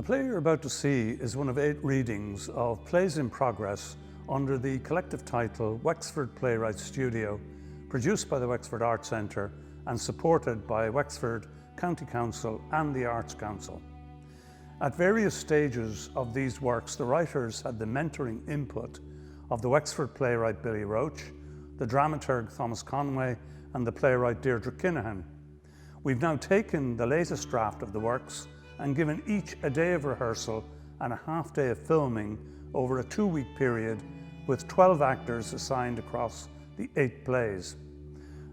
play you're about to see is one of 8 readings of plays in progress under the collective title Wexford Playwrights Studio, produced by the Wexford Arts Centre and supported by Wexford County Council and the Arts Council. At various stages of these works, the writers had the mentoring input of the Wexford playwright Billy Roach, the dramaturg Thomas Conway, and the playwright Deirdre Kinahan. We've now taken the latest draft of the works and given each a day of rehearsal and a half day of filming over a 2-week period with 12 actors assigned across the 8 plays.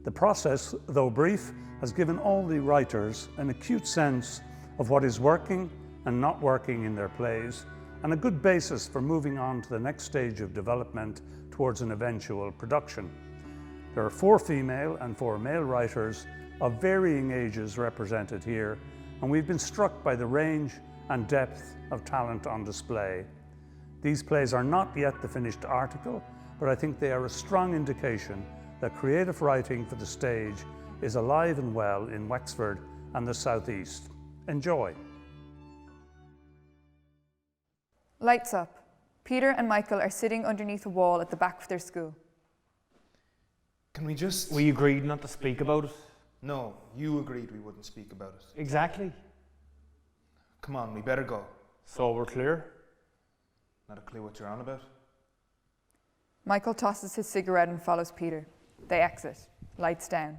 The process, though brief, has given all the writers an acute sense of what is working and not working in their plays, and a good basis for moving on to the next stage of development towards an eventual production. There are 4 female and 4 male writers of varying ages represented here, and we've been struck by the range and depth of talent on display. These plays are not yet the finished article, but I think they are a strong indication that creative writing for the stage is alive and well in Wexford and the South East. Enjoy. Lights up. Peter and Michael are sitting underneath a wall at the back of their school. Can we just... We agreed not to speak about it. No, you agreed we wouldn't speak about it. Exactly. Come on, we better go. So we're clear? Not a clue what you're on about? Michael tosses his cigarette and follows Peter. They exit. Lights down.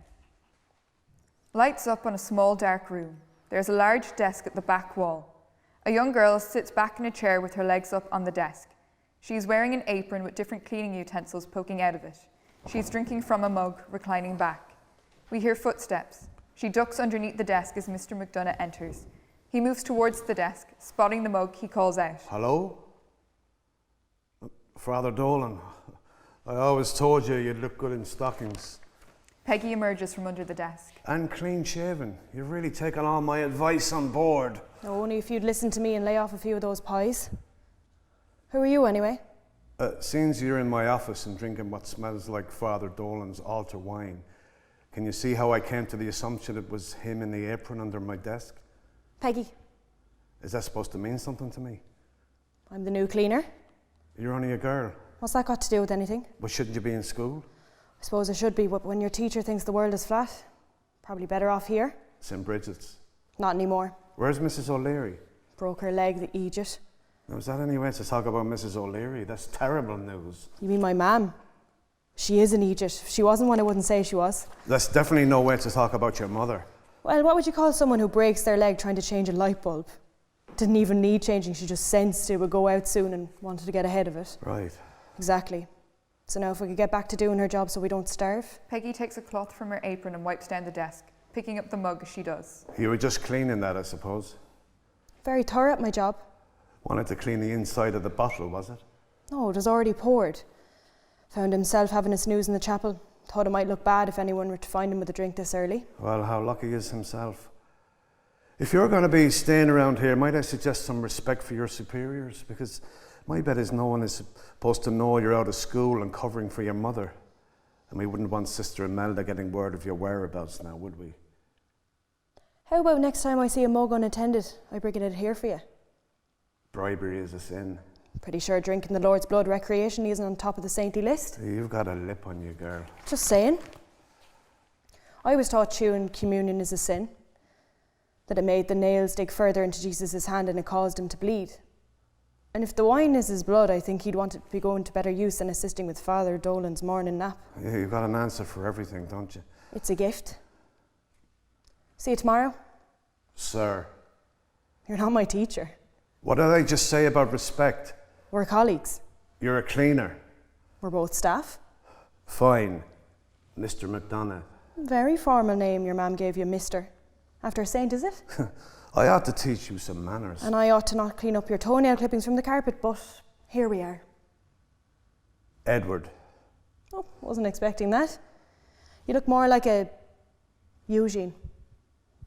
Lights up on a small dark room. There's a large desk at the back wall. A young girl sits back in a chair with her legs up on the desk. She is wearing an apron with different cleaning utensils poking out of it. She is drinking from a mug, reclining back. We hear footsteps. She ducks underneath the desk as Mr McDonagh enters. He moves towards the desk. Spotting the mug, he calls out. Hello? Father Dolan, I always told you you'd look good in stockings. Peggy emerges from under the desk. And clean shaven. You've really taken all my advice on board. No, only if you'd listen to me and lay off a few of those pies. Who are you anyway? Seems you're in my office and drinking what smells like Father Dolan's altar wine. Can you see how I came to the assumption it was him in the apron under my desk? Peggy. Is that supposed to mean something to me? I'm the new cleaner. You're only a girl. What's that got to do with anything? But shouldn't you be in school? I suppose I should be, but when your teacher thinks the world is flat, probably better off here. St. Bridget's. Not anymore. Where's Mrs. O'Leary? Broke her leg, the idiot. Now, is that any way to talk about Mrs. O'Leary? That's terrible news. You mean my mam? She is an idiot. If she wasn't one, I wouldn't say she was. That's definitely no way to talk about your mother. Well, what would you call someone who breaks their leg trying to change a light bulb? Didn't even need changing, she just sensed it would go out soon and wanted to get ahead of it. Right. Exactly. So now if we could get back to doing her job so we don't starve. Peggy takes a cloth from her apron and wipes down the desk, picking up the mug as she does. You were just cleaning that, I suppose. Very thorough at my job. Wanted to clean the inside of the bottle, was it? No, it was already poured. Found himself having a snooze in the chapel. Thought it might look bad if anyone were to find him with a drink this early. Well, how lucky is himself. If you're going to be staying around here, might I suggest some respect for your superiors? Because my bet is no one is supposed to know you're out of school and covering for your mother. And we wouldn't want Sister Imelda getting word of your whereabouts now, would we? How about next time I see a mug unattended, I bring it here for you? Bribery is a sin. Pretty sure drinking the Lord's blood recreationally isn't on top of the saintly list. You've got a lip on you, girl. Just saying. I was taught chewing communion is a sin. That it made the nails dig further into Jesus' hand and it caused him to bleed. And if the wine is his blood, I think he'd want it to be going to better use than assisting with Father Dolan's morning nap. Yeah, you've got an answer for everything, don't you? It's a gift. See you tomorrow. Sir. You're not my teacher. What did I just say about respect? We're colleagues. You're a cleaner. We're both staff. Fine. Mr McDonagh. Very formal name your mam gave you, Mr. After a saint, is it? I ought to teach you some manners. And I ought to not clean up your toenail clippings from the carpet, but here we are. Edward. Oh, wasn't expecting that. You look more like a Eugene.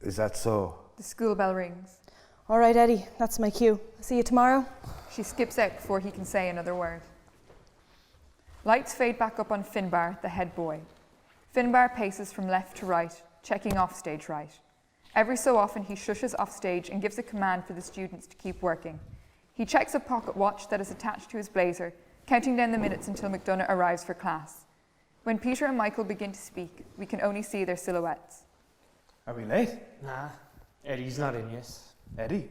Is that so? The school bell rings. All right, Eddie, that's my cue. See you tomorrow. She skips out before he can say another word. Lights fade back up on Finbarr, the head boy. Finbarr paces from left to right, checking off stage right. Every so often he shushes off stage and gives a command for the students to keep working. He checks a pocket watch that is attached to his blazer, counting down the minutes until McDonagh arrives for class. When Peter and Michael begin to speak, we can only see their silhouettes. Are we late? Nah, Eddie's not in yet. Eddie?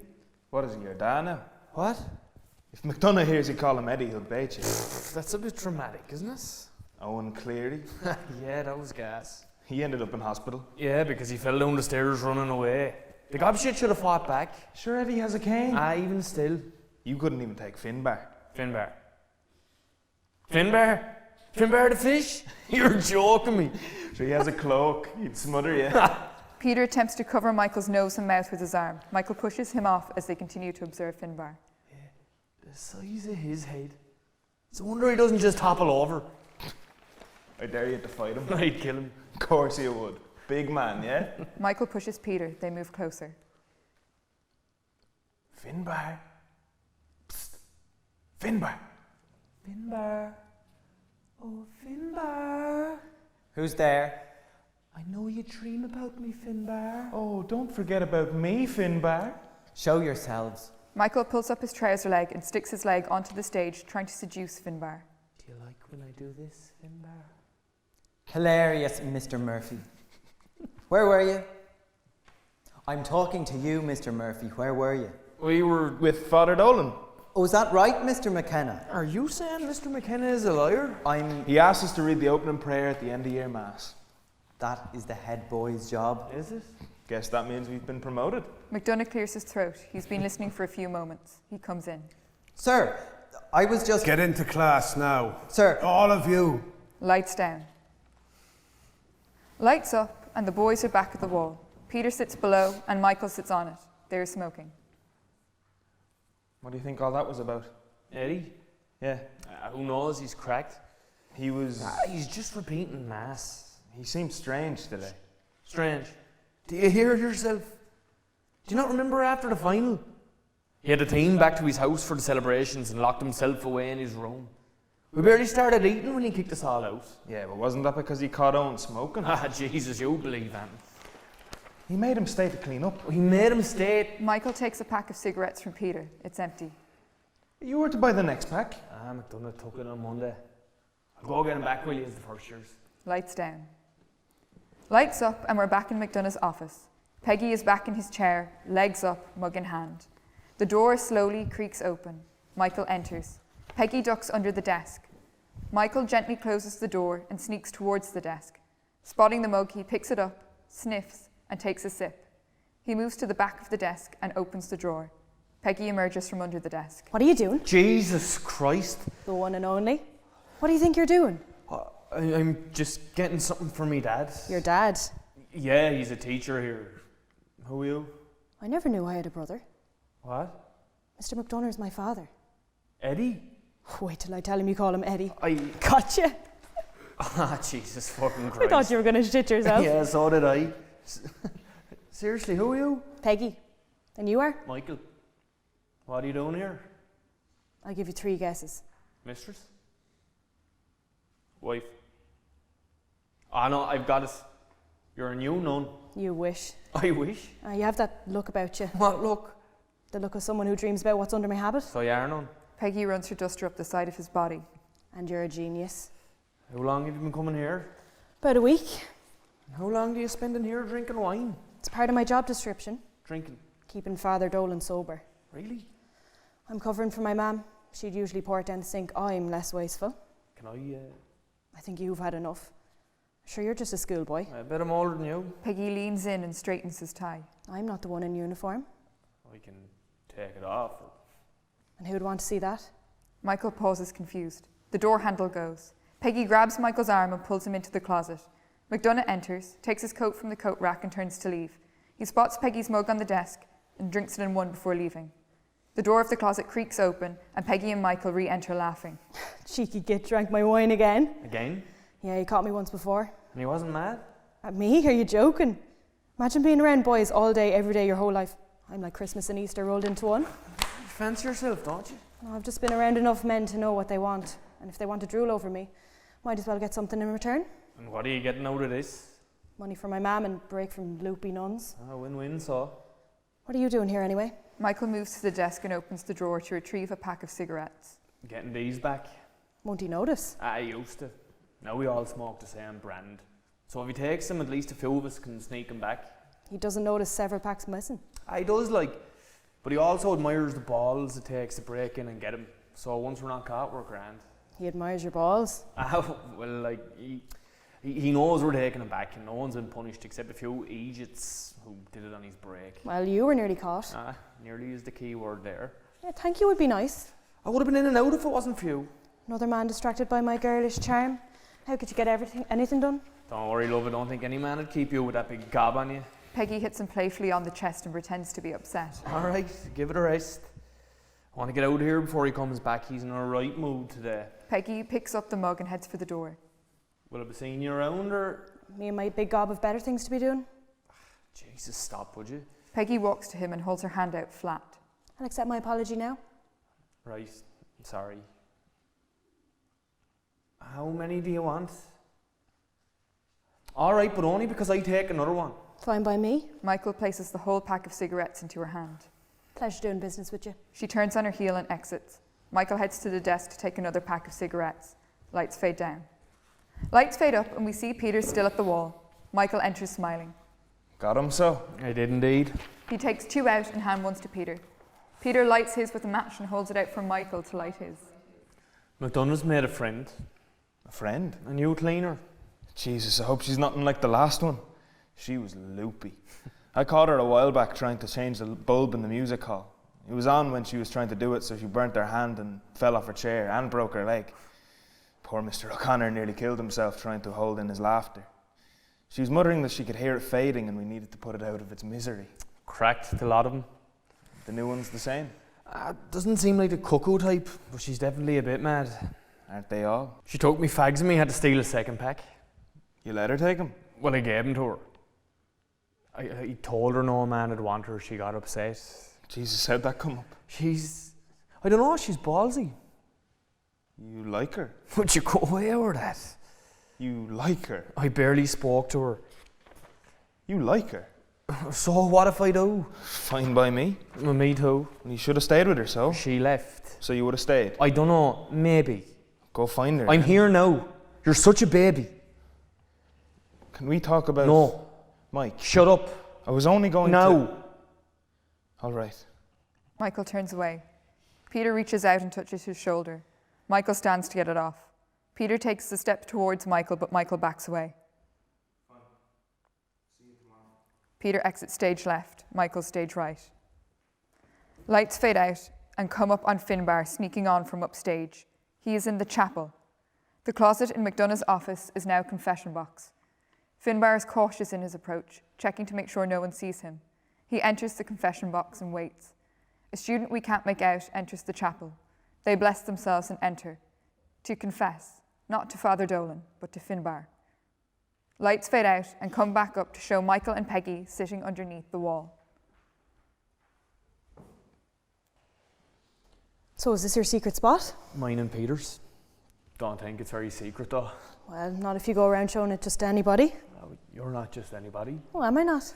What is he, your dad now? What? If McDonagh hears you call him Eddie, he'll bait you. That's a bit dramatic, isn't it? Owen Cleary? Yeah, that was gas. He ended up in hospital. Yeah, because he fell down the stairs running away. The gobshit should have fought back. Sure, Eddie has a cane. Even still. You couldn't even take Finbarr. Finbarr. Finbarr? Finbarr the fish? You're joking me. Sure, he has a cloak. He'd smother you. Peter attempts to cover Michael's nose and mouth with his arm. Michael pushes him off as they continue to observe Finbarr. The size of his head. It's a wonder he doesn't just topple over. I dare you to fight him. I'd kill him. Of course you would. Big man, yeah? Michael pushes Peter. They move closer. Finbarr. Psst. Finbarr. Finbarr. Oh, Finbarr. Who's there? I know you dream about me, Finbarr. Oh, don't forget about me, Finbarr. Show yourselves. Michael pulls up his trouser leg and sticks his leg onto the stage, trying to seduce Finbarr. Do you like when I do this, Finbarr? Hilarious, Mr. Murphy. Where were you? I'm talking to you, Mr. Murphy. Where were you? We were with Father Dolan. Oh, is that right, Mr. McKenna? Are you saying Mr. McKenna is a liar? He asked us to read the opening prayer at the end of year mass. That is the head boy's job. Is it? Guess that means we've been promoted. McDonagh clears his throat. He's been listening for a few moments. He comes in. Sir, I was just... Get into class now. Sir. All of you. Lights down. Lights up, and the boys are back at the wall. Peter sits below, and Michael sits on it. They are smoking. What do you think all that was about? Eddie? Yeah, Who knows? He's cracked. he was... He's just repeating mass. He seemed strange today. Strange. Do you hear it yourself? Do you not remember after the final? He had the team back to his house for the celebrations and locked himself away in his room. We barely started eating when he kicked us all out. Yeah, but wasn't that because he caught Owen smoking? Jesus, you believe him. He made him stay to clean up. He made him stay. Michael takes a pack of cigarettes from Peter. It's empty. You were to buy the next pack. McDonagh took it on Monday. I'll go get him back, will you, as the first years. Lights down. Lights up, and we're back in McDonagh's office. Peggy is back in his chair, legs up, mug in hand. The door slowly creaks open. Michael enters. Peggy ducks under the desk. Michael gently closes the door and sneaks towards the desk. Spotting the mug, he picks it up, sniffs, and takes a sip. He moves to the back of the desk and opens the drawer. Peggy emerges from under the desk. What are you doing? Jesus Christ. The one and only. What do you think you're doing? I'm just getting something for me dad. Your dad. Yeah, he's a teacher here. Who are you? I never knew I had a brother. What? Mr. McDonagh is my father. Eddie? Wait till I tell him you call him Eddie. I... Gotcha. Jesus fucking Christ. I thought you were going to shit yourself. Yeah, so did I. Seriously, who are you? Peggy. And you are? Michael. What are you doing here? I'll give you 3 guesses. Mistress? Wife? Ah, no, I've got it. You're a new nun. You wish. I wish. You have that look about you. What look? The look of someone who dreams about what's under my habit. So you are none. Peggy runs her duster up the side of his body. And you're a genius. How long have you been coming here? About a week. How long do you spend in here drinking wine? It's part of my job description. Drinking? Keeping Father Dolan sober. Really? I'm covering for my mam. She'd usually pour it down the sink. I'm less wasteful. Can I I think you've had enough. Sure, you're just a schoolboy. I bet I'm older than you. Peggy leans in and straightens his tie. I'm not the one in uniform. I can take it off. And who'd want to see that? Michael pauses confused. The door handle goes. Peggy grabs Michael's arm and pulls him into the closet. McDonagh enters, takes his coat from the coat rack and turns to leave. He spots Peggy's mug on the desk and drinks it in one before leaving. The door of the closet creaks open and Peggy and Michael re-enter laughing. Cheeky git drank my wine again. Again? Yeah, he caught me once before. And he wasn't mad? At me? Are you joking? Imagine being around boys all day, every day, your whole life. I'm like Christmas and Easter rolled into one. You fancy yourself, don't you? I've just been around enough men to know what they want. And if they want to drool over me, might as well get something in return. And what are you getting out of this? Money for my mam and break from loopy nuns. Win-win, so. What are you doing here anyway? Michael moves to the desk and opens the drawer to retrieve a pack of cigarettes. Getting these back. Won't he notice? I used to. Now we all smoke the same brand. So if he takes them, at least a few of us can sneak them back. He doesn't notice several packs missing. He does, like. But he also admires the balls it takes to break in and get him. So once we're not caught, we're grand. He admires your balls. Well, like, he knows we're taking him back and no one's been punished except a few idiots who did it on his break. Well, you were nearly caught. Nearly is the key word there. Yeah, thank you would be nice. I would have been in and out if it wasn't for you. Another man distracted by my girlish charm. How could you get anything done? Don't worry, love, I don't think any man would keep you with that big gob on you. Peggy hits him playfully on the chest and pretends to be upset. Alright, give it a rest. I want to get out of here before he comes back. He's in a right mood today. Peggy picks up the mug and heads for the door. Will I be seeing you around or? Me and my big gob of better things to be doing. Jesus, stop, would you? Peggy walks to him and holds her hand out flat. I'll accept my apology now. Right, sorry. How many do you want? Alright, but only because I take another one. Fine by me. Michael places the whole pack of cigarettes into her hand. Pleasure doing business with you. She turns on her heel and exits. Michael heads to the desk to take another pack of cigarettes. Lights fade down. Lights fade up and we see Peter still at the wall. Michael enters smiling. Got him, so? I did indeed. He takes two out and hands one to Peter. Peter lights his with a match and holds it out for Michael to light his. McDonagh's made a friend. A friend? A new cleaner. Jesus, I hope she's nothing like the last one. She was loopy. I caught her a while back trying to change the bulb in the music hall. It was on when she was trying to do it, so she burnt her hand and fell off her chair and broke her leg. Poor Mr O'Connor nearly killed himself trying to hold in his laughter. She was muttering that she could hear it fading and we needed to put it out of its misery. Cracked, a lot of them. The new one's the same. Doesn't seem like the cuckoo type, but she's definitely a bit mad. Aren't they all? She took me fags and me had to steal a second pack. You let her take them? Well, I gave them to her. I told her no man would want her, she got upset. Jesus, how'd that come up? I don't know, she's ballsy. You like her? Would you go away with that? You like her? I barely spoke to her. You like her? So what if I do? Fine by me. Well, me too. You should have stayed with her, so? She left. So you would have stayed? I don't know, maybe. Go find her. I'm here now. You're such a baby. Can we talk about... No. Mike. Shut up. I was only going now. to... All right. Michael turns away. Peter reaches out and touches his shoulder. Michael stands to get it off. Peter takes a step towards Michael, but Michael backs away. Fine. See you tomorrow. Peter exits stage left, Michael stage right. Lights fade out and come up on Finbarr, sneaking on from upstage. He is in the chapel. The closet in McDonagh's office is now confession box. Finbarr is cautious in his approach, checking to make sure no one sees him. He enters the confession box and waits. A student we can't make out enters the chapel. They bless themselves and enter, to confess, not to Father Dolan, but to Finbarr. Lights fade out and come back up to show Michael and Peggy sitting underneath the wall. So is this your secret spot? Mine and Peter's. Don't think it's very secret though. Well, not if you go around showing it just to anybody. You're not just anybody. Oh, am I not?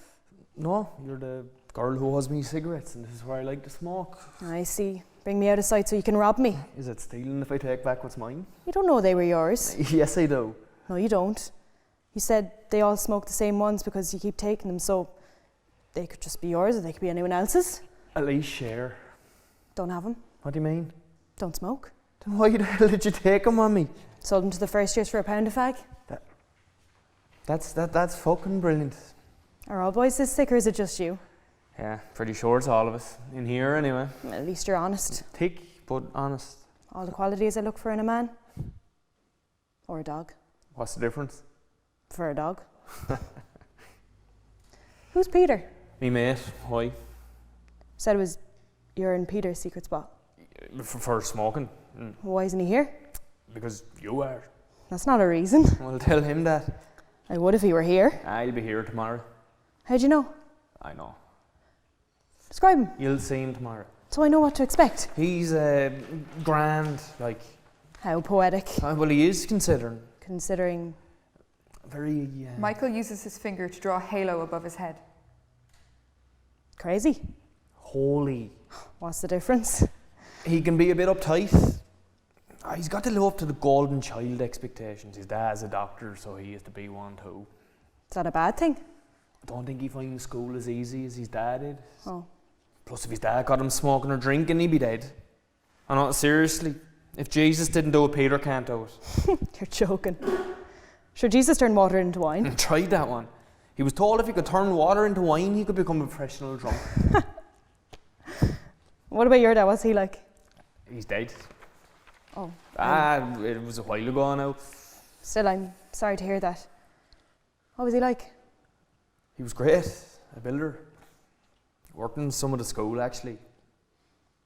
No, you're the girl who owes me cigarettes and this is where I like to smoke. I see. Bring me out of sight so you can rob me. Is it stealing if I take back what's mine? You don't know they were yours. Yes, I do. No, you don't. You said they all smoke the same ones because you keep taking them, so they could just be yours or they could be anyone else's. At least share. Don't have them. What do you mean? Don't smoke. Then why the hell did you take them on me? Sold them to the first years for £1 a fag. That's fucking brilliant. Are all boys this sick or is it just you? Yeah, pretty sure it's all of us. In here anyway. At least you're honest. Thick, but honest. All the qualities I look for in a man. Or a dog. What's the difference? For a dog. Who's Peter? Me mate. Why? Said it was you're in Peter's secret spot. For smoking. Why isn't he here? Because you are. That's not a reason. Well, tell him that. I would if he were here. I'll be here tomorrow. How'd you know? I know. Describe him, You'll see him tomorrow. so I know what to expect. He's grand, like... How poetic. Well, he is considering. Considering very... Michael uses his finger to draw a halo above his head. Crazy. holy. What's the difference? He can be a bit uptight. He's got to live up to the golden child expectations. His dad's a doctor, so he has to be one too. Is that a bad thing? I don't think he finds school as easy as his dad did. Oh. Plus, if his dad got him smoking or drinking, he'd be dead. I know, seriously. If Jesus didn't do it, Peter can't do it. You're joking. Sure, Jesus turned water into wine. Tried that one. He was told if he could turn water into wine, he could become a professional drunk. What about your dad? What's he like? He's dead. Oh. It was a while ago now. Still, I'm sorry to hear that. What was he like? He was great, a builder. Worked in some of the school, actually.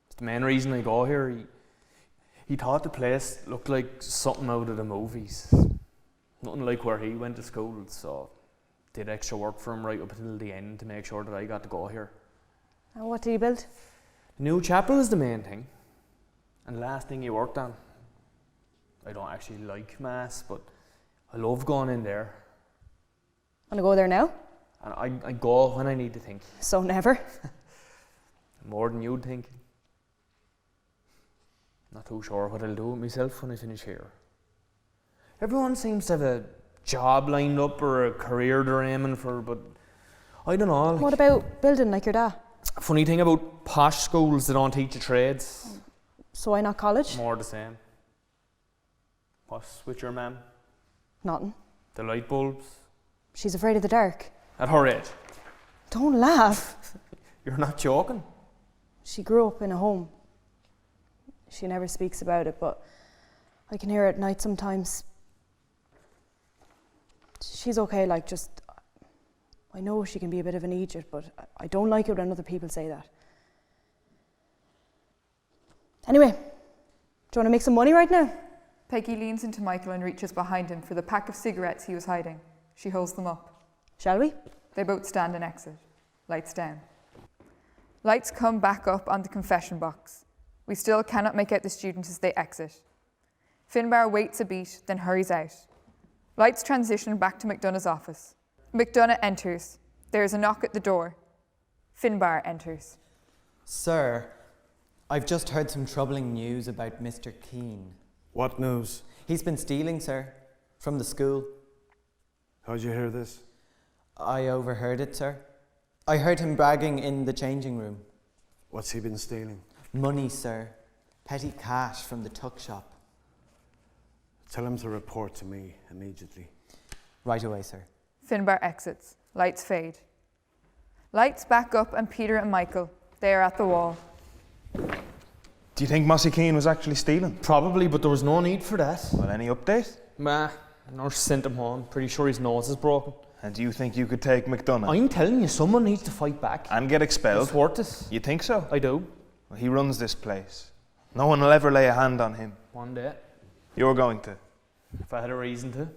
It's the main reason I go here. He thought the place looked like something out of the movies. Nothing like where he went to school, so did extra work for him right up until the end to make sure that I got to go here. And what did he build? The new chapel is the main thing, and the last thing he worked on. I don't actually like Mass, but I love going in there. Want to go there now? And I go when I need to think. So never. More than you'd think. Not too sure what I'll do with myself when I finish here. Everyone seems to have a job lined up or a career they're aiming for, but I don't know. What about building like your dad? Funny thing about posh schools, they don't teach you trades. So why not college? More the same. What's with your mum? Nothing. The light bulbs? She's afraid of the dark. At her age? Don't laugh. You're not joking? She grew up in a home. She never speaks about it, but I can hear her at night sometimes. She's okay, like, just... I know she can be a bit of an idiot, but I don't like it when other people say that. Anyway, do you want to make some money right now? Peggy leans into Michael and reaches behind him for the pack of cigarettes he was hiding. She holds them up. Shall we? They both stand and exit. Lights down. Lights come back up on the confession box. We still cannot make out the students as they exit. Finbarr waits a beat, then hurries out. Lights transition back to McDonagh's office. McDonagh enters. There is a knock at the door. Finbarr enters. Sir, I've just heard some troubling news about Mr. Keane. What news? He's been stealing, sir, from the school. How'd you hear this? I overheard it, sir. I heard him bragging in the changing room. What's he been stealing? Money, sir. Petty cash from the tuck shop. Tell him to report to me immediately. Right away, sir. Finbarr exits. Lights fade. Lights back up and Peter and Michael. They are at the wall. Do you think Mossy Keane was actually stealing? Probably, but there was no need for that. Well, any update? Nah, nurse sent him home. Pretty sure his nose is broken. And do you think you could take McDonagh? I'm telling you, someone needs to fight back. And get expelled? It's worth it. You think so? I do. Well, he runs this place. No one will ever lay a hand on him. One day. You're going to. If I had a reason to.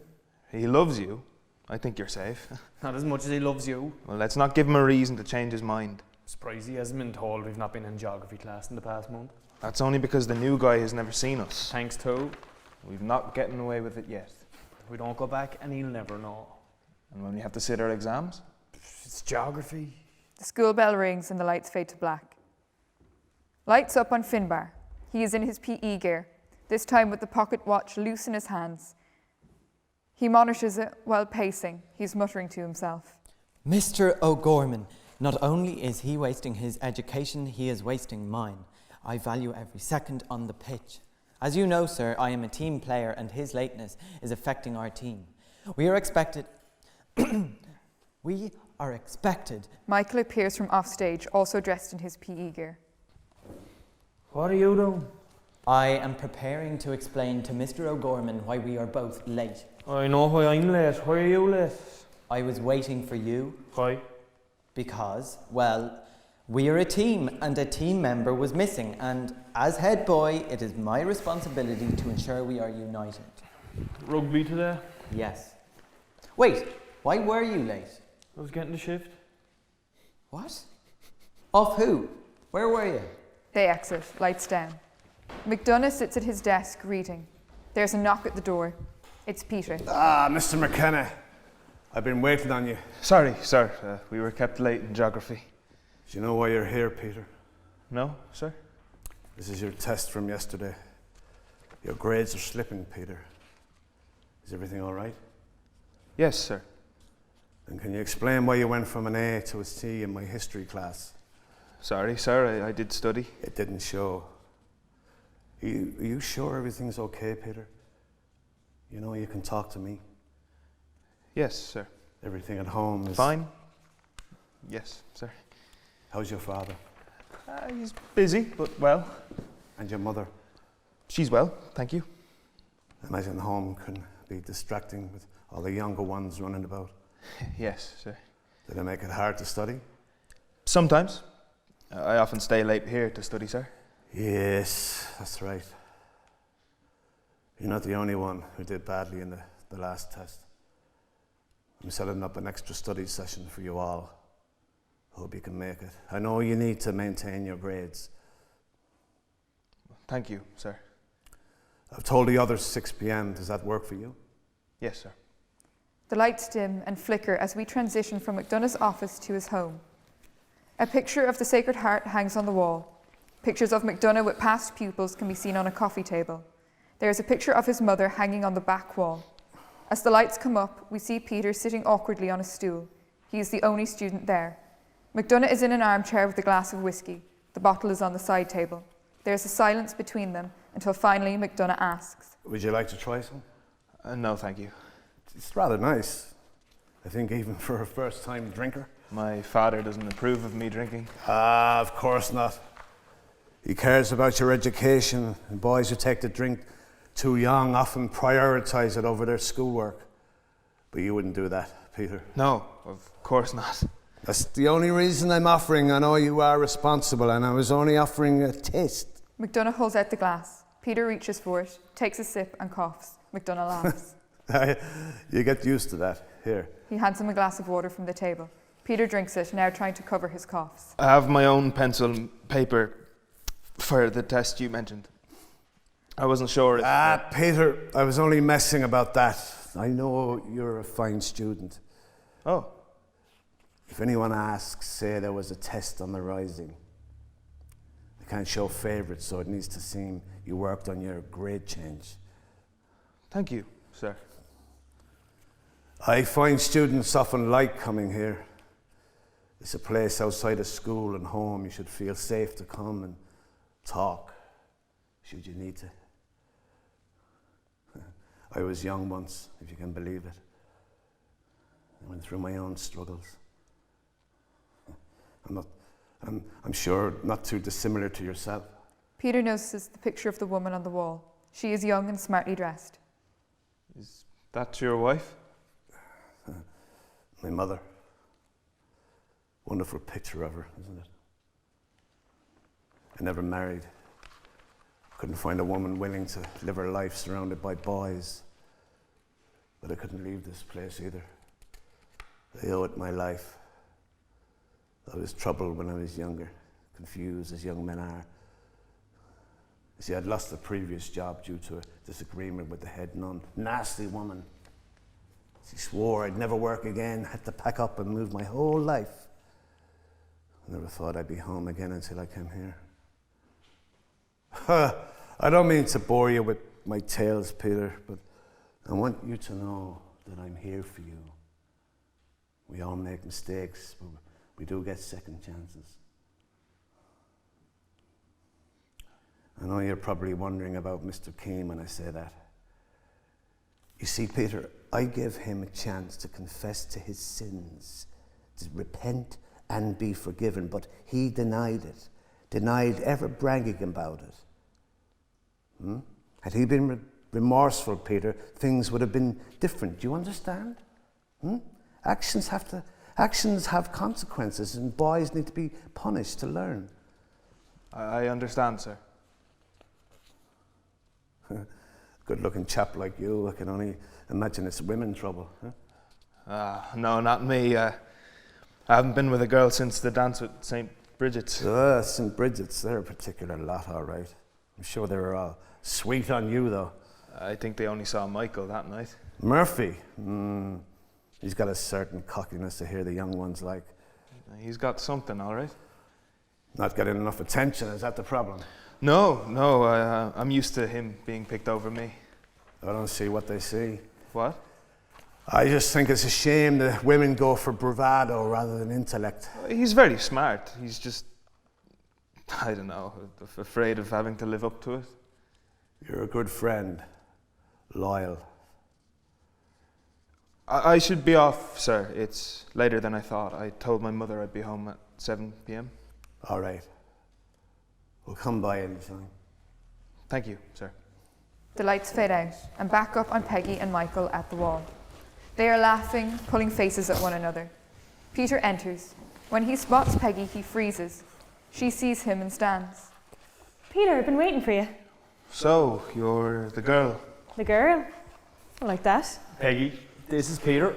He loves you. I think you're safe. Not as much as he loves you. Well, let's not give him a reason to change his mind. Surprised he hasn't been told we've not been in geography class in the past month. That's only because the new guy has never seen us. Thanks to. We've not gotten away with it yet. We don't go back and he'll never know. And when we have to sit our exams? It's geography. The school bell rings and the lights fade to black. Lights up on Finbarr. He is in his PE gear, this time with the pocket watch loose in his hands. He monitors it while pacing. He's muttering to himself. Mr. O'Gorman, not only is he wasting his education, he is wasting mine. I value every second on the pitch. As you know, sir, I am a team player and his lateness is affecting our team. We are expected... Michael appears from offstage, also dressed in his PE gear. What are you doing? I am preparing to explain to Mr. O'Gorman why we are both late. I know why I'm late. Why are you late? I was waiting for you. Why? Because, well, we are a team and a team member was missing, and as head boy, it is my responsibility to ensure we are united. Rugby today? Yes. Wait, why were you late? I was getting the shift. What? Off who? Where were you? They exit, lights down. McDonagh sits at his desk reading. There's a knock at the door. It's Peter. Ah, Mr McKenna. I've been waiting on you. Sorry, sir. We were kept late in geography. Do you know why you're here, Peter? No, sir? This is your test from yesterday. Your grades are slipping, Peter. Is everything all right? Yes, sir. And can you explain why you went from an A to a C in my history class? Sorry, sir. I did study. It didn't show. Are you sure everything's okay, Peter? You know you can talk to me. Yes, sir. Everything at home is... Fine? Yes, sir. How's your father? He's busy, but well. And your mother? She's well, thank you. Imagine home can be distracting with all the younger ones running about. Yes, sir. Did it make it hard to study? Sometimes. I often stay late here to study, sir. Yes, that's right. You're not the only one who did badly in the last test. I'm setting up an extra study session for you all. Hope you can make it. I know you need to maintain your grades. Thank you, sir. I've told the others 6 p.m. Does that work for you? Yes, sir. The lights dim and flicker as we transition from McDonagh's office to his home. A picture of the Sacred Heart hangs on the wall. Pictures of McDonagh with past pupils can be seen on a coffee table. There is a picture of his mother hanging on the back wall. As the lights come up, we see Peter sitting awkwardly on a stool. He is the only student there. McDonagh is in an armchair with a glass of whiskey. The bottle is on the side table. There is a silence between them until finally McDonagh asks, Would you like to try some? No, thank you. It's rather nice. I think even for a first-time drinker. My father doesn't approve of me drinking. Ah, of course not. He cares about your education, and boys who take the drink too young often prioritise it over their schoolwork. But you wouldn't do that, Peter. No, of course not. That's the only reason I'm offering. I know you are responsible, and I was only offering a taste. McDonagh holds out the glass. Peter reaches for it, takes a sip and coughs. McDonagh laughs. You get used to that. Here. He hands him a glass of water from the table. Peter drinks it, now trying to cover his coughs. I have my own pencil and paper for the test you mentioned. I wasn't sure if... Peter, I was only messing about that. I know you're a fine student. Oh. If anyone asks, say there was a test on the rising. I can't show favourites, so it needs to seem you worked on your grade change. Thank you, sir. I find students often like coming here. It's a place outside of school and home. You should feel safe to come and talk, should you need to. I was young once, if you can believe it. I went through my own struggles. I'm sure not too dissimilar to yourself. Peter notices the picture of the woman on the wall. She is young and smartly dressed. Is that your wife? My mother. Wonderful picture of her, isn't it? I never married. Couldn't find a woman willing to live her life surrounded by boys. But I couldn't leave this place either. I owe it my life. I was troubled when I was younger, confused as young men are. You see, I'd lost the previous job due to a disagreement with the head nun. Nasty woman. She swore I'd never work again, had to pack up and move my whole life. I never thought I'd be home again until I came here. I don't mean to bore you with my tales, Peter, but I want you to know that I'm here for you. We all make mistakes, but we do get second chances. I know you're probably wondering about Mr. Keane when I say that. You see, Peter, I gave him a chance to confess to his sins, to repent and be forgiven, but he denied it, denied ever bragging about it. Had he been remorseful, Peter, things would have been different. Do you understand? Actions have consequences, and boys need to be punished to learn. I understand, sir. Good-looking chap like you, I can only imagine it's women trouble. No, not me. I haven't been with a girl since the dance with St. Bridget's. St. Bridget's, they're a particular lot, all right. I'm sure they were all sweet on you, though. I think they only saw Michael that night. Murphy? He's got a certain cockiness to hear the young ones like. He's got something, all right. Not getting enough attention, is that the problem? No, I'm used to him being picked over me. I don't see what they see. What? I just think it's a shame that women go for bravado rather than intellect. He's very smart. He's just, I don't know, afraid of having to live up to it. You're a good friend. Loyal. I should be off, sir. It's later than I thought. I told my mother I'd be home at 7 p.m. All right. We'll come by anytime. Thank you, sir. The lights fade out and back up on Peggy and Michael at the wall. They are laughing, pulling faces at one another. Peter enters. When he spots Peggy, he freezes. She sees him and stands. Peter, I've been waiting for you. So, you're the girl. The girl? I like that. Peggy, this is Peter.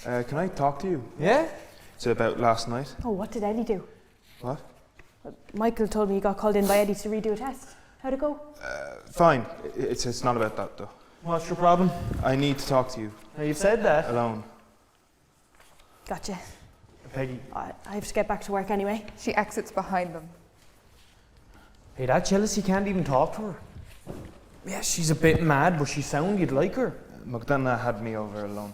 Can I talk to you? Yeah? It's about last night. Oh, what did Eddie do? What? Michael told me you got called in by Eddie to redo a test. How'd it go? Fine. It's not about that, though. What's your problem? I need to talk to you. Now, you've said that. Alone. Gotcha. Peggy. I have to get back to work anyway. She exits behind them. Hey, that jealousy can't even talk to her. Yeah, she's a bit mad, but she's sound. You'd like her. McDonagh had me over alone.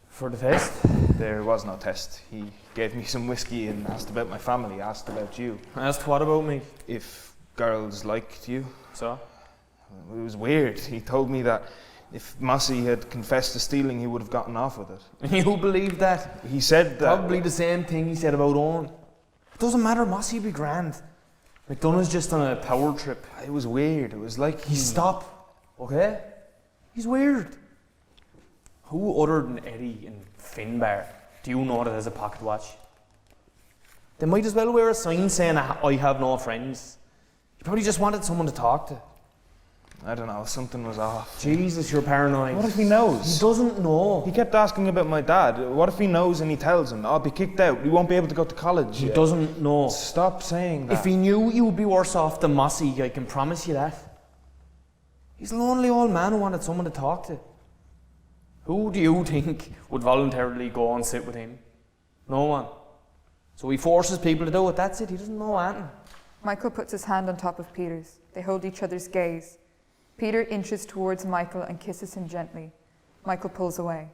For the test? There was no test. He gave me some whiskey and asked about my family, asked about you. Asked what about me? If girls liked you. So? It was weird. He told me that if Mossy had confessed to stealing, he would have gotten off with it. You believe that? He said that... Probably the same thing he said about Owen. It doesn't matter, Mossy will be grand. McDonagh's just on a power trip. It was weird. It was like he... Stop, okay? He's weird. Who other than Eddie and Finbarr do you know that has a pocket watch? They might as well wear a sign saying, I have no friends. He probably just wanted someone to talk to. I don't know, something was off. Jesus, you're paranoid. What if he knows? He doesn't know. He kept asking about my dad. What if he knows and he tells him? I'll be kicked out. We won't be able to go to college. He doesn't know. Stop saying that. If he knew, you would be worse off than Mossy, I can promise you that. He's a lonely old man who wanted someone to talk to. Who do you think would voluntarily go and sit with him? No one. So he forces people to do it, that's it. He doesn't know anything. Michael puts his hand on top of Peter's. They hold each other's gaze. Peter inches towards Michael and kisses him gently. Michael pulls away.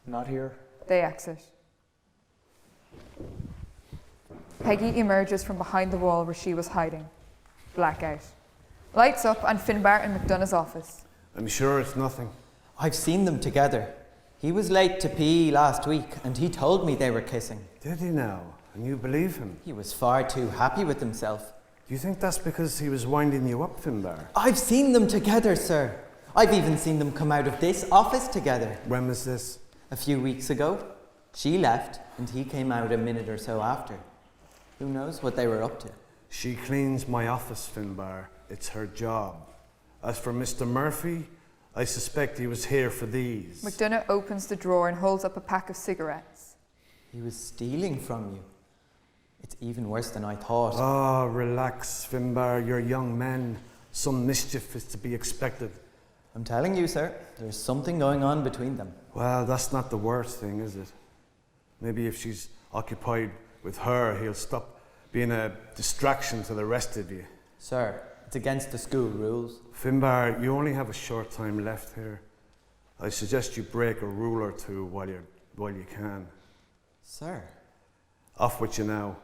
Not here. They exit. Peggy emerges from behind the wall where she was hiding. Blackout. Lights up on Finbarr and McDonagh's office. I'm sure it's nothing. I've seen them together. He was late to PE last week and he told me they were kissing. Did he now? And you believe him? He was far too happy with himself. Do you think that's because he was winding you up, Finbarr? I've seen them together, sir. I've even seen them come out of this office together. When was this? A few weeks ago. She left and he came out a minute or so after. Who knows what they were up to? She cleans my office, Finbarr. It's her job. As for Mr. Murphy, I suspect he was here for these. McDonagh opens the drawer and holds up a pack of cigarettes. He was stealing from you. It's even worse than I thought. Oh, relax, Finbarr. You're young men. Some mischief is to be expected. I'm telling you, sir, there's something going on between them. Well, that's not the worst thing, is it? Maybe if she's occupied with her, he'll stop being a distraction to the rest of you. Sir, it's against the school rules. Finbarr, you only have a short time left here. I suggest you break a rule or two while you can. Sir? Off with you now.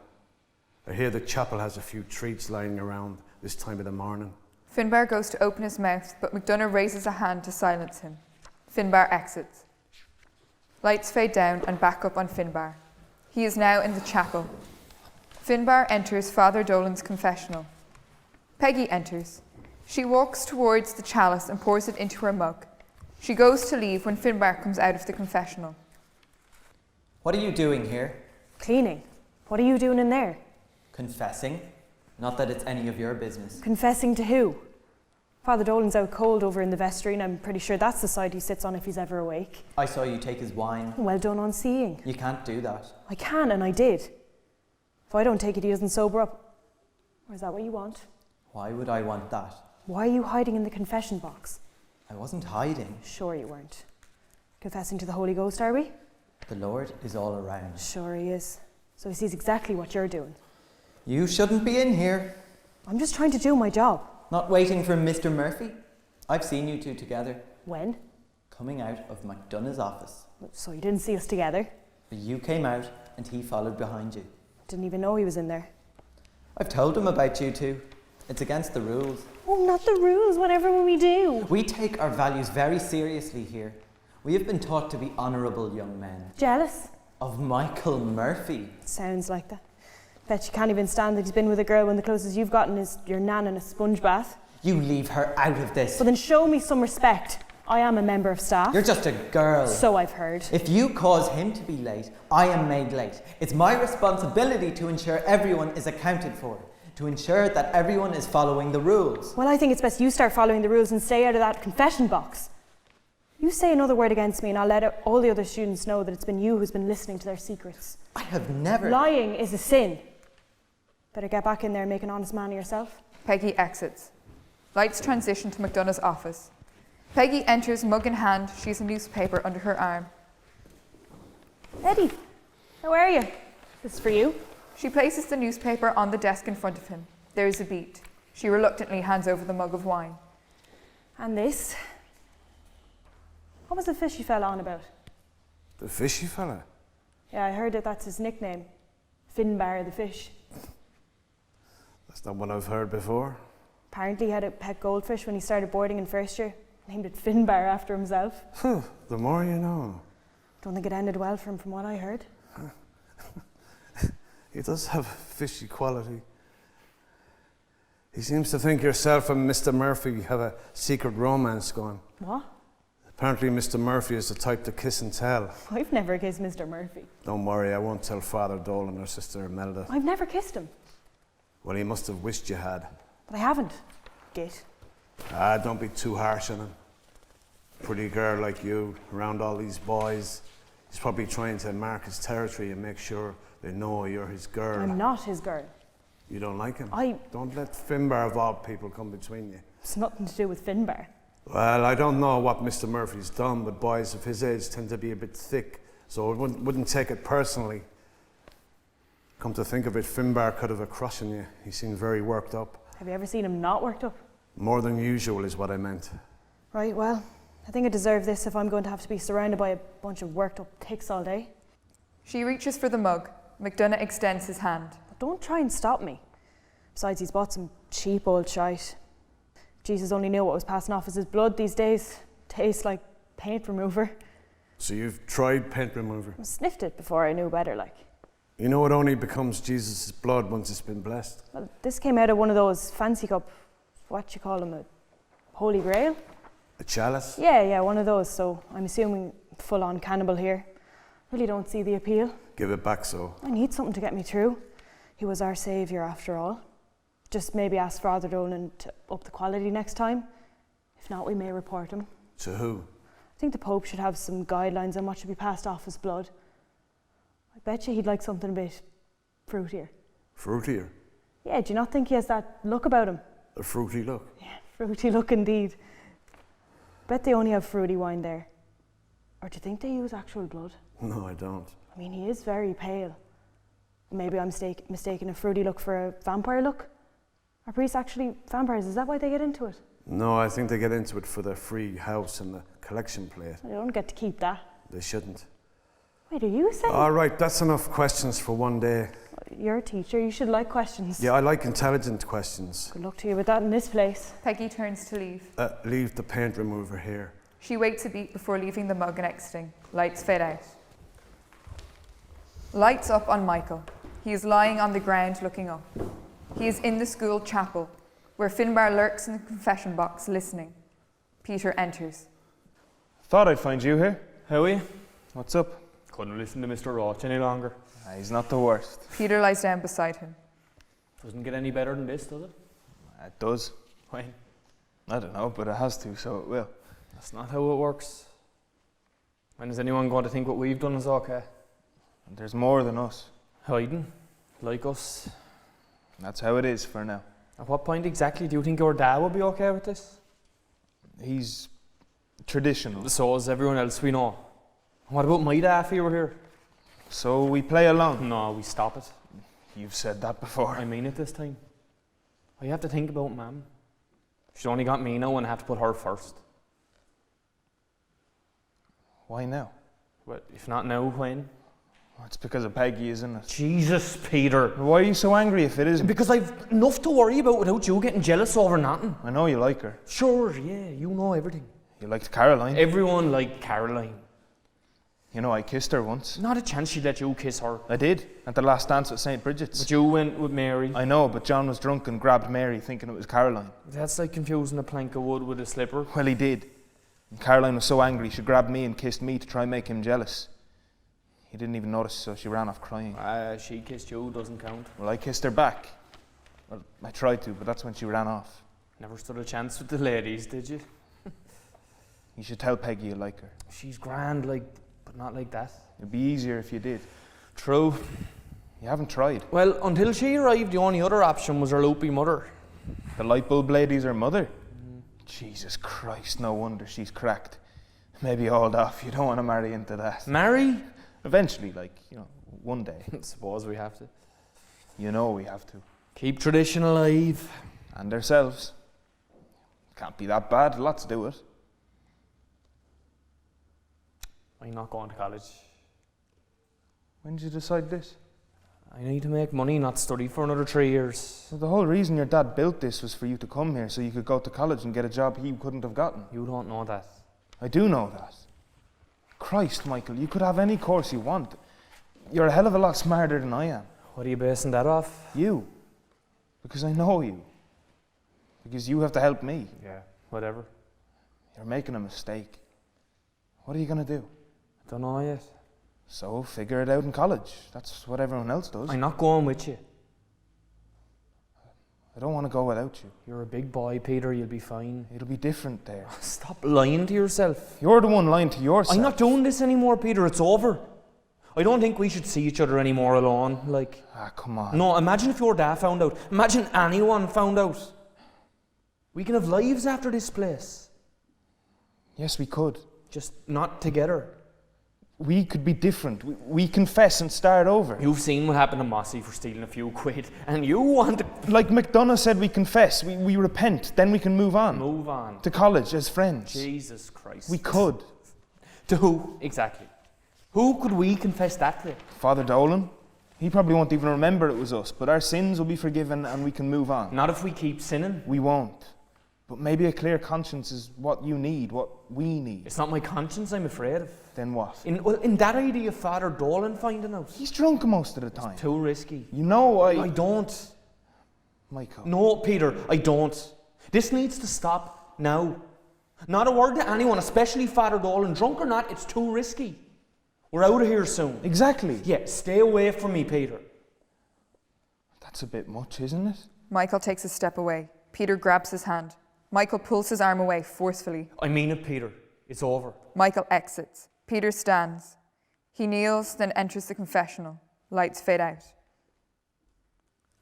I hear the chapel has a few treats lying around this time of the morning. Finbarr goes to open his mouth, but McDonagh raises a hand to silence him. Finbarr exits. Lights fade down and back up on Finbarr. He is now in the chapel. Finbarr enters Father Dolan's confessional. Peggy enters. She walks towards the chalice and pours it into her mug. She goes to leave when Finbarr comes out of the confessional. What are you doing here? Cleaning. What are you doing in there? Confessing. Not that it's any of your business. Confessing to who? Father Dolan's out cold over in the vestry and I'm pretty sure that's the side he sits on if he's ever awake. I saw you take his wine. Well done on seeing. You can't do that. I can and I did. If I don't take it, he doesn't sober up. Or is that what you want? Why would I want that? Why are you hiding in the confession box? I wasn't hiding. Sure you weren't. Confessing to the Holy Ghost, are we? The Lord is all around. Sure he is. So he sees exactly what you're doing. You shouldn't be in here. I'm just trying to do my job. Not waiting for Mr. Murphy. I've seen you two together, When? coming out of McDonagh's office. So you didn't see us together? You came out and he followed behind you. Didn't even know he was in there. I've told him about you two. It's against the rules. Oh, not the rules, whatever will we do? We take our values very seriously here. We have been taught to be honourable young men. Jealous? Of Michael Murphy. Sounds like that. Bet you can't even stand that he's been with a girl when the closest you've gotten is your nan in a sponge bath. You leave her out of this. Well then show me some respect. I am a member of staff. You're just a girl. So I've heard. If you cause him to be late, I am made late. It's my responsibility to ensure everyone is accounted for, to ensure that everyone is following the rules. Well, I think it's best you start following the rules and stay out of that confession box. You say another word against me and I'll let all the other students know that it's been you who's been listening to their secrets. I have never... Lying is a sin. Better get back in there and make an honest man of yourself. Peggy exits. Lights transition to McDonagh's office. Peggy enters, mug in hand. She has a newspaper under her arm. Eddie, how are you? This is for you. She places the newspaper on the desk in front of him. There is a beat. She reluctantly hands over the mug of wine. And this. What was the fish you fell on about? The fishy fella? Yeah, I heard that that's his nickname. Finbarr the fish. That's not one I've heard before. Apparently he had a pet goldfish when he started boarding in first year. Named it Finbarr after himself. The more you know. Don't think it ended well for him from what I heard. He does have fishy quality. He seems to think yourself and Mr. Murphy have a secret romance going. What? Apparently Mr. Murphy is the type to kiss and tell. I've never kissed Mr. Murphy. Don't worry, I won't tell Father Dolan or Sister Imelda. I've never kissed him. Well, he must have wished you had. But I haven't. Git. Don't be too harsh on him. Pretty girl like you, around all these boys. He's probably trying to mark his territory and make sure they know you're his girl. I'm not his girl. You don't like him? I... Don't let Finbarr of all people come between you. It's nothing to do with Finbarr. Well, I don't know what Mr. Murphy's done, but boys of his age tend to be a bit thick, so I wouldn't take it personally. Come to think of it, Finbarr could have a crush on you. He seemed very worked up. Have you ever seen him not worked up? More than usual is what I meant. Right, well, I think I deserve this if I'm going to have to be surrounded by a bunch of worked up ticks all day. She reaches for the mug. McDonough extends his hand. But don't try and stop me. Besides, he's bought some cheap old shite. Jesus only knew what was passing off as his blood these days. Tastes like paint remover. So you've tried paint remover? I sniffed it before I knew better, like. You know it only becomes Jesus' blood once it's been blessed. Well, this came out of one of those fancy cup, what you call them, a Holy Grail? A chalice? Yeah, one of those, so I'm assuming full-on cannibal here. Really don't see the appeal. Give it back, so. I need something to get me through. He was our saviour after all. Just maybe ask Father Dolan to up the quality next time. If not, we may report him. To who? I think the Pope should have some guidelines on what should be passed off as blood. I bet you he'd like something a bit fruitier. Fruitier? Yeah, do you not think he has that look about him? A fruity look? Yeah, fruity look indeed. Bet they only have fruity wine there. Or do you think they use actual blood? No, I don't. I mean, he is very pale. Maybe I'm mistaking a fruity look for a vampire look? Are priests actually vampires? Is that why they get into it? No, I think they get into it for their free house and the collection plate. They don't get to keep that. They shouldn't. Wait, are you saying? All right, that's enough questions for one day. You're a teacher, you should like questions. Yeah, I like intelligent questions. Good luck to you with that in this place. Peggy turns to leave. Leave the paint remover here. She waits a beat before leaving the mug and exiting. Lights fade out. Lights up on Michael. He is lying on the ground looking up. He is in the school chapel, where Finbarr lurks in the confession box listening. Peter enters. Thought I'd find you here. How are you? What's up? Couldn't listen to Mr. Roach any longer. He's not the worst. Peter lies down beside him. Doesn't get any better than this, does it? It does. Why? I don't know, but it has to, so it will. That's not how it works. When is anyone going to think what we've done is okay? There's more than us. Hiding, like us. That's how it is for now. At what point exactly do you think your dad will be okay with this? He's traditional. So is everyone else we know. What about my dad if he were here? So we play along. No, we stop it. You've said that before. I mean it this time. I have to think about Mam. She's only got me now and I have to put her first. Why now? Well, if not now, when? Well, it's because of Peggy, isn't it? Jesus, Peter. Why are you so angry if it isn't? Because I've enough to worry about without you getting jealous over nothing. I know you like her. Sure, yeah, you know everything. You liked Caroline. Everyone liked Caroline. You know, I kissed her once. Not a chance she'd let you kiss her. I did, at the last dance at St. Bridget's. But you went with Mary. I know, but John was drunk and grabbed Mary thinking it was Caroline. That's like confusing a plank of wood with a slipper. Well, he did. And Caroline was so angry she grabbed me and kissed me to try and make him jealous. He didn't even notice, so she ran off crying. She kissed you, doesn't count. Well, I kissed her back. Well, I tried to, but that's when she ran off. Never stood a chance with the ladies, did you? You should tell Peggy you like her. She's grand, but not like that. It'd be easier if you did. True. You haven't tried. Well, until she arrived, the only other option was her loopy mother. The light bulb lady's her mother? Jesus Christ, no wonder she's cracked. Maybe hauled off. You don't want to marry into that. Marry? Eventually, one day. I suppose we have to. You know we have to. Keep tradition alive. And ourselves. Can't be that bad. Lots do it. I'm not going to college. When did you decide this? I need to make money, not study for another 3 years. Well, the whole reason your dad built this was for you to come here so you could go to college and get a job he couldn't have gotten. You don't know that. I do know that. Christ, Michael, you could have any course you want. You're a hell of a lot smarter than I am. What are you basing that off? You. Because I know you. Because you have to help me. Yeah, whatever. You're making a mistake. What are you going to do? I don't know yet. So figure it out in college. That's what everyone else does. I'm not going with you. I don't want to go without you. You're a big boy, Peter, you'll be fine. It'll be different there. Stop lying to yourself. You're the one lying to yourself. I'm not doing this anymore, Peter, it's over. I don't think we should see each other anymore alone, Ah, come on. No, imagine if your dad found out. Imagine anyone found out. We can have lives after this place. Yes, we could. Just not together. We could be different. We confess and start over. You've seen what happened to Mossy for stealing a few quid, and you want to... Like McDonagh said, we confess, we repent, then we can move on. Move on. To college as friends. Jesus Christ. We could. To who, exactly? Who could we confess that to? Father Dolan. He probably won't even remember it was us, but our sins will be forgiven and we can move on. Not if we keep sinning. We won't. But maybe a clear conscience is what you need, what we need. It's not my conscience I'm afraid of. Then what? In that idea of Father Dolan finding out. He's drunk most of the time. It's too risky. You know I don't. Michael. No, Peter, I don't. This needs to stop now. Not a word to anyone, especially Father Dolan. Drunk or not, it's too risky. We're out of here soon. Exactly. Yeah, stay away from me, Peter. That's a bit much, isn't it? Michael takes a step away. Peter grabs his hand. Michael pulls his arm away forcefully. I mean it, Peter. It's over. Michael exits. Peter stands. He kneels, then enters the confessional. Lights fade out.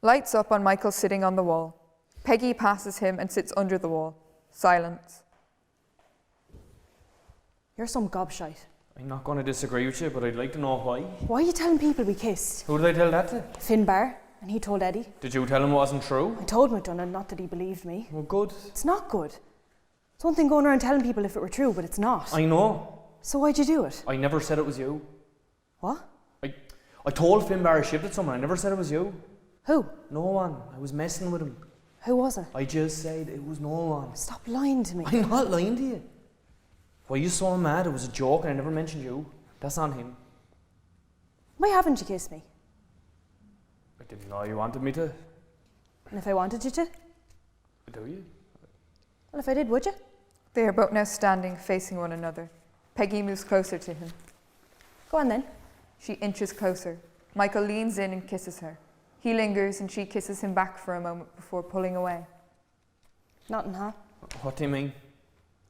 Lights up on Michael sitting on the wall. Peggy passes him and sits under the wall. Silence. You're some gobshite. I'm not going to disagree with you, but I'd like to know why. Why are you telling people we kissed? Who did I tell that to? Finbarr, and he told Eddie. Did you tell him it wasn't true? I told McDonagh, not that he believed me. Well, good. It's not good. It's one thing going around telling people if it were true, but it's not. I know. So why'd you do it? I never said it was you. What? I told Finbarr I shipped it someone. I never said it was you. Who? No one. I was messing with him. Who was it? I just said it was no one. Stop lying to me. I'm not lying to you. Why are you so mad? It was a joke and I never mentioned you. That's on him. Why haven't you kissed me? I didn't know you wanted me to. And if I wanted you to? Do you? Well, if I did, would you? They are both now standing, facing one another. Peggy moves closer to him. Go on then. She inches closer. Michael leans in and kisses her. He lingers and she kisses him back for a moment before pulling away. Nothing, huh? What do you mean?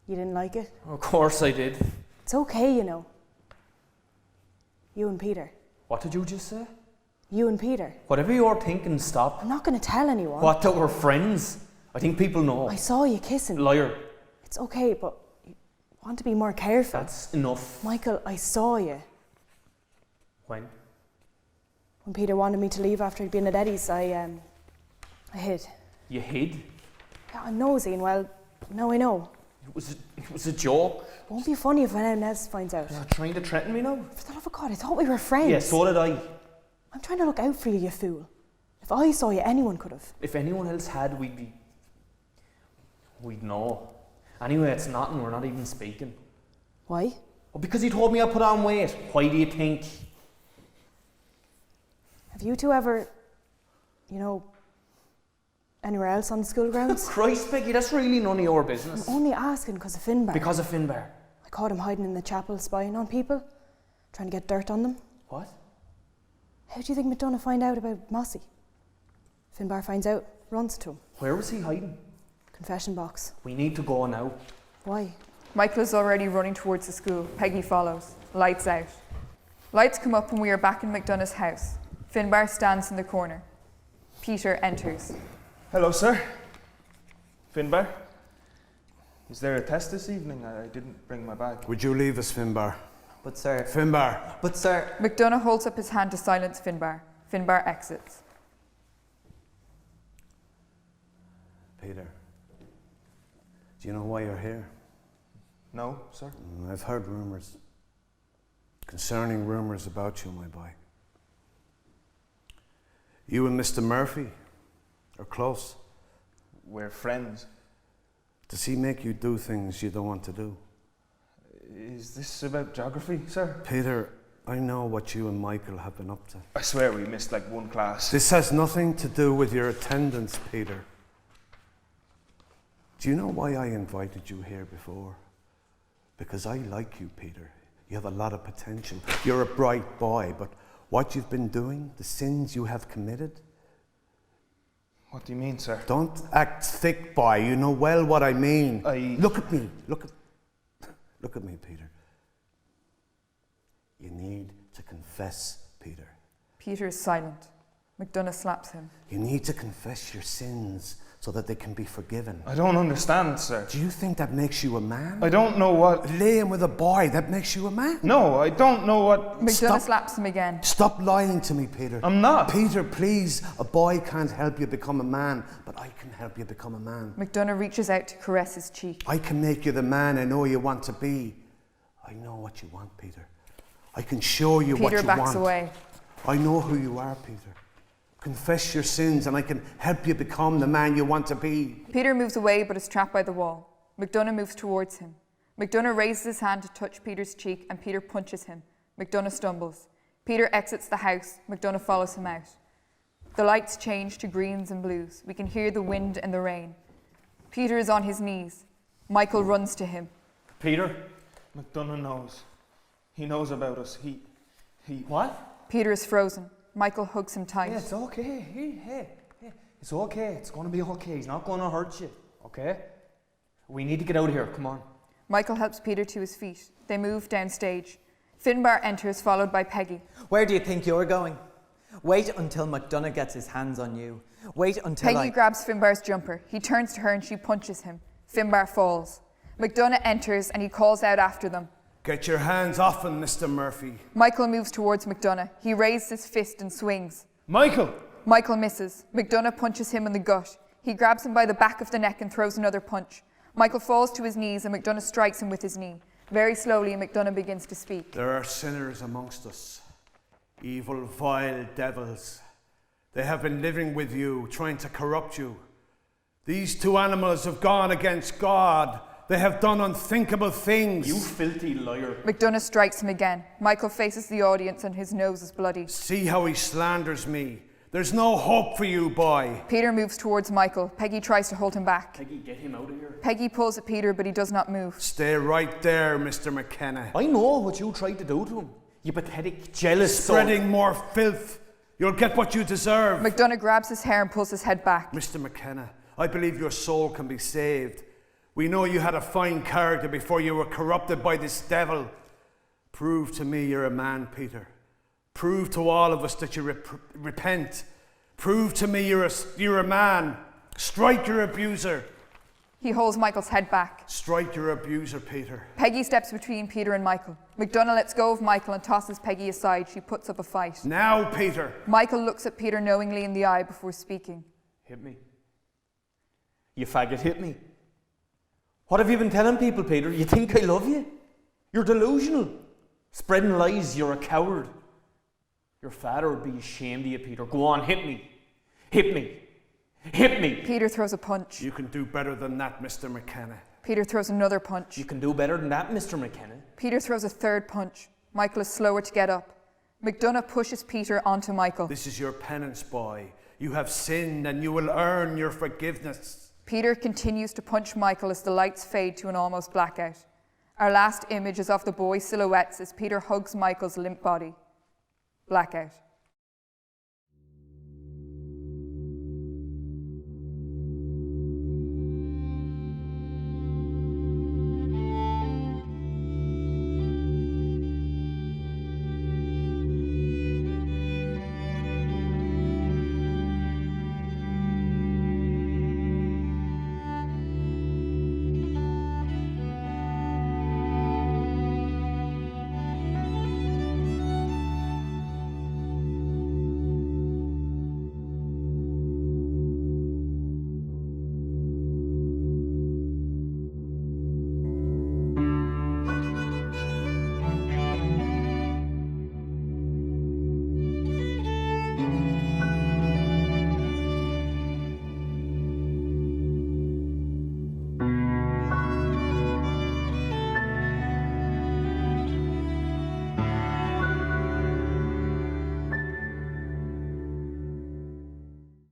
You didn't like it? Of course I did. It's okay, you know. You and Peter. What did you just say? You and Peter. Whatever you're thinking, stop. I'm not going to tell anyone. What, that we're friends? I think people know. I saw you kissing. Liar. It's okay, but want to be more careful. That's enough. Michael, I saw you. When? When Peter wanted me to leave after he'd been at Eddie's, I hid. You hid? Yeah, I'm nosy, and well, now I know. It was a joke. Won't be funny if anyone else finds out. You're trying to threaten me now? For the love of God, I thought we were friends. Yeah, so did I. I'm trying to look out for you, you fool. If I saw you, anyone could have. If anyone else had, we'd know. Anyway, it's nothing, we're not even speaking. Why? Well, because he told me I put on weight. Why do you think? Have you two ever, anywhere else on the school grounds? Christ, Peggy, that's really none of your business. I'm only asking because of Finbarr. Because of Finbarr. I caught him hiding in the chapel, spying on people, trying to get dirt on them. What? How do you think McDonagh find out about Mossy? Finbarr finds out, runs to him. Where was he hiding? Confession box. We need to go now. Why? Michael is already running towards the school. Peggy follows. Lights out. Lights come up and we are back in McDonagh's house. Finbarr stands in the corner. Peter enters. Hello, sir. Finbarr? Is there a test this evening? I didn't bring my bag. Would you leave us, Finbarr? But sir, Finbarr! but sir, McDonagh holds up his hand to silence Finbarr. Finbarr exits. Peter, do you know why you're here? No, sir. I've heard rumours. Concerning rumours about you, my boy. You and Mr. Murphy are close. We're friends. Does he make you do things you don't want to do? Is this about geography, sir? Peter, I know what you and Michael have been up to. I swear we missed like one class. This has nothing to do with your attendance, Peter. Do you know why I invited you here before? Because I like you, Peter. You have a lot of potential. You're a bright boy, but what you've been doing, the sins you have committed. What do you mean, sir? Don't act thick, boy. You know well what I mean. Look at me. Look at me, Peter. You need to confess, Peter. Peter is silent. McDonagh slaps him. You need to confess your sins so that they can be forgiven. I don't understand, sir. Do you think that makes you a man? I don't know what... Laying with a boy, that makes you a man? No, I don't know what... McDonagh slaps him again. Stop lying to me, Peter. I'm not. Peter, please. A boy can't help you become a man, but I can help you become a man. McDonagh reaches out to caress his cheek. I can make you the man I know you want to be. I know what you want, Peter. I can show you what you want. Peter backs away. I know who you are, Peter. Confess your sins and I can help you become the man you want to be. Peter moves away but is trapped by the wall. McDonagh moves towards him. McDonagh raises his hand to touch Peter's cheek and Peter punches him. McDonagh stumbles. Peter exits the house. McDonagh follows him out. The lights change to greens and blues. We can hear the wind and the rain. Peter is on his knees. Michael runs to him. Peter? McDonagh knows. He knows about us. He... What? Peter is frozen. Michael hugs him tight. Yeah, it's okay. Hey. It's okay. It's going to be okay. He's not going to hurt you. Okay? We need to get out of here. Come on. Michael helps Peter to his feet. They move downstage. Finbarr enters, followed by Peggy. where do you think you're going? Wait until McDonagh gets his hands on you. Wait until Peggy grabs Finbarr's jumper. He turns to her and she punches him. Finbarr falls. McDonagh enters and he calls out after them. Get your hands off him, Mr. Murphy. Michael moves towards McDonagh. He raises his fist and swings. Michael! Michael misses. McDonagh punches him in the gut. He grabs him by the back of the neck and throws another punch. Michael falls to his knees and McDonagh strikes him with his knee. Very slowly, McDonagh begins to speak. There are sinners amongst us. Evil, vile devils. They have been living with you, trying to corrupt you. These two animals have gone against God. They have done unthinkable things. You filthy liar. McDonagh strikes him again. Michael faces the audience and his nose is bloody. See how he slanders me. There's no hope for you, boy. Peter moves towards Michael. Peggy tries to hold him back. Peggy, get him out of here. Peggy pulls at Peter, but he does not move. Stay right there, Mr. McKenna. I know what you tried to do to him. You pathetic, jealous Spreading more filth. You'll get what you deserve. McDonagh grabs his hair and pulls his head back. Mr. McKenna, I believe your soul can be saved. We know you had a fine character before you were corrupted by this devil. Prove to me you're a man, Peter. Prove to all of us that you repent. Prove to me you're a man. Strike your abuser. He holds Michael's head back. Strike your abuser, Peter. Peggy steps between Peter and Michael. McDonagh lets go of Michael and tosses Peggy aside. She puts up a fight. Now, Peter. Michael looks at Peter knowingly in the eye before speaking. Hit me. You faggot, hit me. What have you been telling people, Peter? You think I love you? You're delusional. Spreading lies, you're a coward. Your father would be ashamed of you, Peter. Go on, hit me. Hit me. Hit me. Peter throws a punch. You can do better than that, Mr McDonagh. Peter throws another punch. You can do better than that, Mr McDonagh. Peter throws a third punch. Michael is slower to get up. McDonagh pushes Peter onto Michael. This is your penance, boy. You have sinned and you will earn your forgiveness. Peter continues to punch Michael as the lights fade to an almost blackout. Our last image is of the boy silhouettes as Peter hugs Michael's limp body. Blackout.